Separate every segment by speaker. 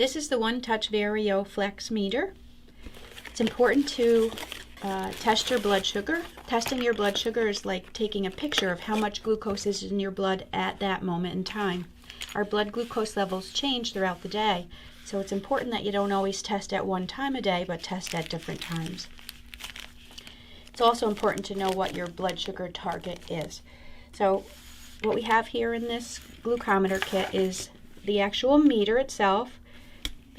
Speaker 1: This is the Touch Verio Flex meter. It's important to test your blood sugar. Testing your blood sugar is like taking a picture of how much glucose is in your blood at that moment in time. Our blood glucose levels change throughout the day, so it's important that you don't always test at one time a day, but test at different times. It's also important to know what your blood sugar target is. So what we have here in this glucometer kit is the actual meter itself.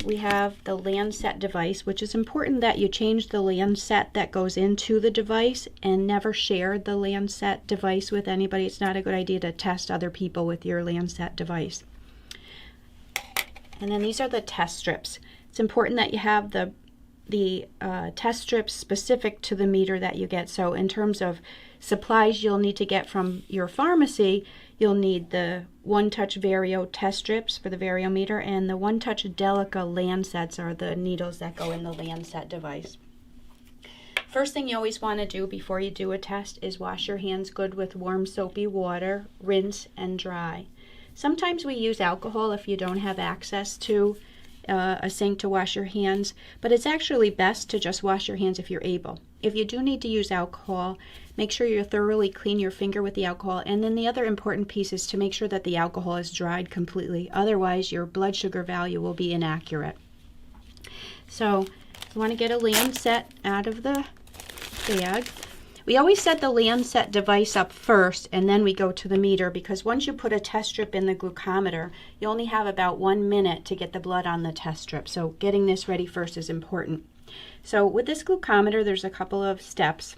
Speaker 1: We have the Lancet device, which is important that you change the Lancet that goes into the device and never share the Lancet device with anybody. It's not a good idea to test other people with your Lancet device. And then these are the test strips. It's important that you have the test strips specific to the meter that you get. So in terms of supplies you'll need to get from your pharmacy, you'll need the Touch Verio test strips for the variometer, and the Touch Delica Lancets are the needles that go in the Lancet device. First thing you always want to do before you do a test is wash your hands good with warm soapy water, rinse and dry. Sometimes we use alcohol if you don't have access to a sink to wash your hands, but it's actually best to just wash your hands if you're able. If you do need to use alcohol, make sure you thoroughly clean your finger with the alcohol, and then the other important piece is to make sure that the alcohol is dried completely. Otherwise, your blood sugar value will be inaccurate. So you want to get a Lancet out of the bag. We always set the Lancet device up first and then we go to the meter, because once you put a test strip in the glucometer, you only have about 1 minute to get the blood on the test strip. So getting this ready first is important. So with this glucometer, there's a couple of steps.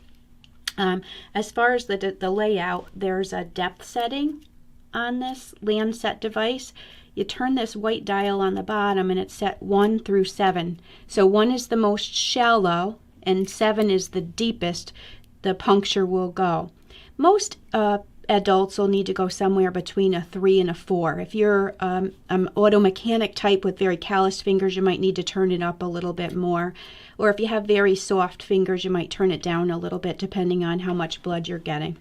Speaker 1: As far as the layout, there's a depth setting on this Lancet device. You turn this white dial on the bottom and it's set 1 through 7. So 1 is the most shallow and 7 is the deepest the puncture will go. Most adults will need to go somewhere between a 3 and a 4. If you're an auto mechanic type with very calloused fingers, you might need to turn it up a little bit more. Or if you have very soft fingers, you might turn it down a little bit depending on how much blood you're getting.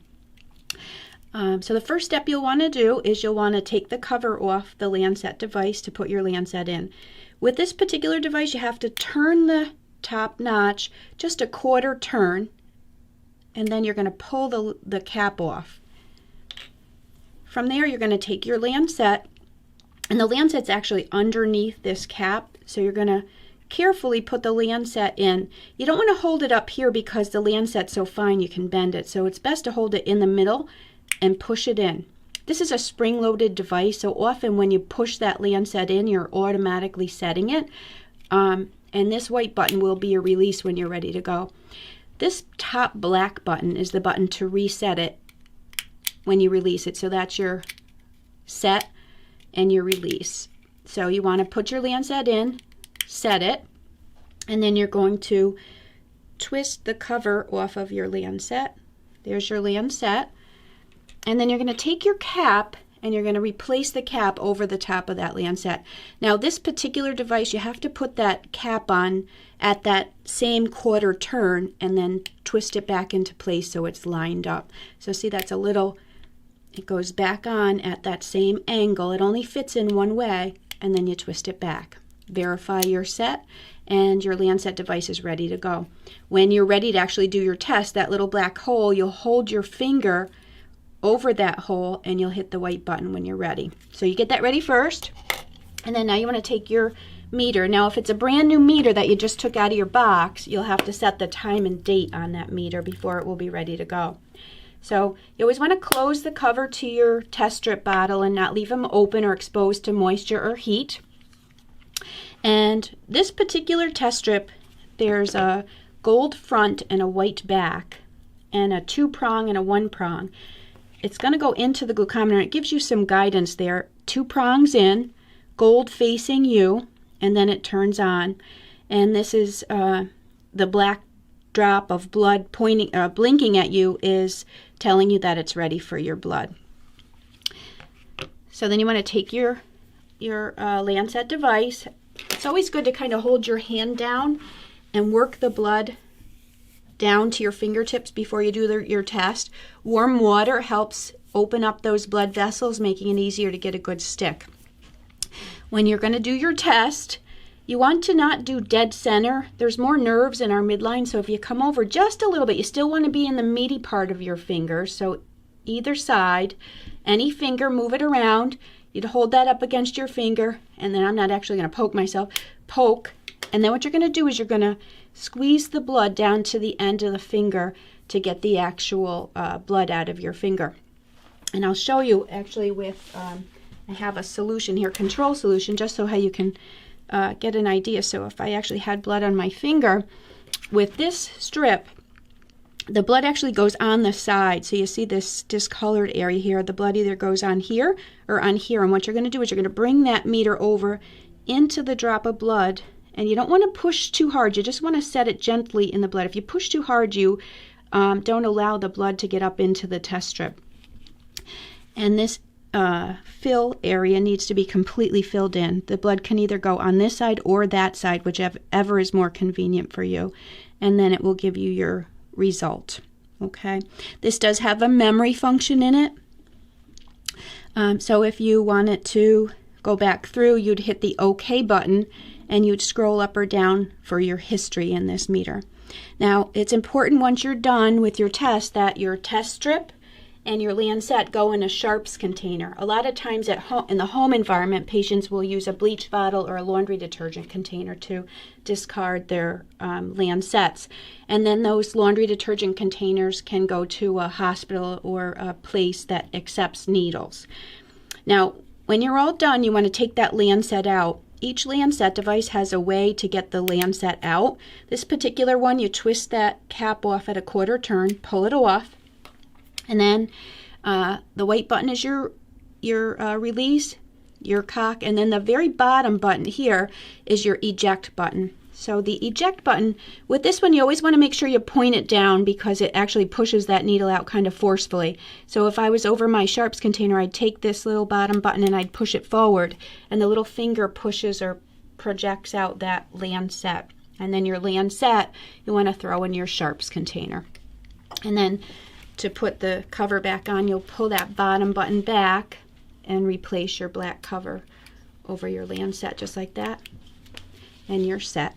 Speaker 1: So the first step you'll want to do is you'll want to take the cover off the Lancet device to put your Lancet in. With this particular device, you have to turn the top notch just a quarter turn, and then you're going to pull the cap off. From there, you're going to take your Lancet, and the Lancet's actually underneath this cap, so you're going to carefully put the Lancet in. You don't want to hold it up here because the Lancet's so fine you can bend it, so it's best to hold it in the middle and push it in. This is a spring-loaded device, so often when you push that Lancet in, you're automatically setting it, and this white button will be a release when you're ready to go. This top black button is the button to reset it when you release it. So that's your set and your release. So you want to put your Lancet in, set it, and then you're going to twist the cover off of your Lancet. There's your Lancet. And then you're going to take your cap and you're going to replace the cap over the top of that Lancet. Now this particular device, you have to put that cap on at that same quarter turn and then twist it back into place so it's lined up. So see, that's a little, it goes back on at that same angle. It only fits in one way, and then you twist it back. Verify your set and your Lancet device is ready to go. When you're ready to actually do your test, that little black hole, you'll hold your finger over that hole and you'll hit the white button when you're ready. So you get that ready first, and then now you want to take your meter. Now if it's a brand new meter that you just took out of your box, you'll have to set the time and date on that meter before it will be ready to go. So you always want to close the cover to your test strip bottle and not leave them open or exposed to moisture or heat. And this particular test strip, there's a gold front and a white back and a 2-prong and a 1-prong. It's going to go into the glucometer. It gives you some guidance there. 2 prongs in, gold facing you, and then it turns on. And this is the black drop of blood blinking at you is telling you that it's ready for your blood. So then you want to take your Lancet device. It's always good to kind of hold your hand down and work the blood down to your fingertips before you do your test. Warm water helps open up those blood vessels, making it easier to get a good stick. When you're going to do your test, You want to not do dead center. There's more nerves in our midline, so if you come over just a little bit, you still want to be in the meaty part of your finger. So either side, any finger, move it around. You'd hold that up against your finger, and then I'm not actually going to poke myself. Poke, and then what you're going to do is you're going to squeeze the blood down to the end of the finger to get the actual blood out of your finger. And I'll show you actually with, I have a solution here, control solution, just so how you can get an idea. So if I actually had blood on my finger, with this strip, the blood actually goes on the side. So you see this discolored area here. The blood either goes on here or on here. And what you're going to do is you're going to bring that meter over into the drop of blood. And you don't want to push too hard. You just want to set it gently in the blood. If you push too hard, you don't allow the blood to get up into the test strip. And this fill area needs to be completely filled in. The blood can either go on this side or that side, whichever is more convenient for you. And then it will give you your result. Okay. This does have a memory function in it. So if you want it to go back through, you'd hit the OK button and you'd scroll up or down for your history in this meter. Now, it's important once you're done with your test that your test strip and your lancet go in a sharps container. A lot of times at home, in the home environment, patients will use a bleach bottle or a laundry detergent container to discard their lancets. And then those laundry detergent containers can go to a hospital or a place that accepts needles. Now, when you're all done, you want to take that lancet out. Each lancet device has a way to get the lancet out. This particular one, you twist that cap off at a quarter turn, pull it off, and then the white button is your release, your cock, and then the very bottom button here is your eject button. So the eject button, with this one, you always want to make sure you point it down because it actually pushes that needle out kind of forcefully. So if I was over my sharps container, I'd take this little bottom button and I'd push it forward, and the little finger pushes or projects out that lancet. And then your lancet, you want to throw in your sharps container. And then to put the cover back on, you'll pull that bottom button back and replace your black cover over your lancet just like that, and you're set.